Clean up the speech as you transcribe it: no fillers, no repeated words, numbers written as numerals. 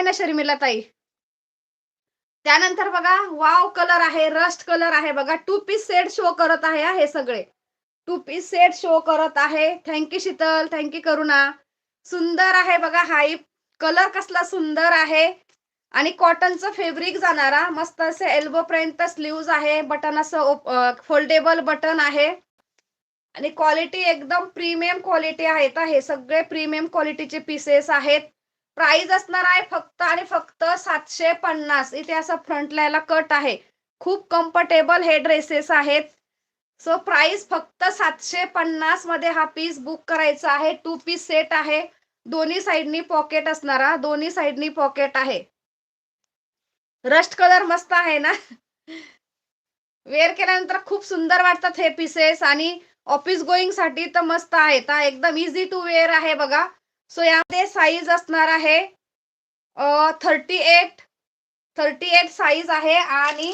ना शर्मिला ताई. त्यानंतर बघा वाव कलर आहे, रस्ट कलर आहे बघा. 2 पीस सेट शो करत आहे हे सगळे. 2 पीस सेट शो करत आहे. थँक शीतल, थँक करुणा. सुंदर आहे बघा. हाई कलर कसला सुंदर आहे आणि कॉटनचं फॅब्रिक जाणारा मस्त असे एल्बो पर्यंत स्लीव्ज आहे. बटन असं फोल्डेबल बटन आहे आणि क्वालिटी एकदम प्रीमियम क्वालिटी आहेत. हे सगळे प्रीमियम क्वालिटीचे पीसेस आहेत. प्राइस असणार आहे फक्त आणि फक्त 750. इथे असं फ्रंटला याला कट आहे. खूप कम्फर्टेबल हे ड्रेसेस आहेत. सो प्राइस फक्त 750 मध्ये हा पीस बुक करायचा आहे. 2 पीस सेट आहे. दोन्ही साइडनी पॉकेट असणारा, दोन्ही साइडनी पॉकेट आहे. रस्ट कलर मस्त आहे ना. वेअर केल्यानंतर खूप सुंदर वाटतात हे पीसेस आणि ऑफिस गोईंग साठी तर मस्त आहेत. एकदम इझी टू वेअर आहे बघा. सो यामध्ये साईज असणार आहे 38 साईज आहे आणि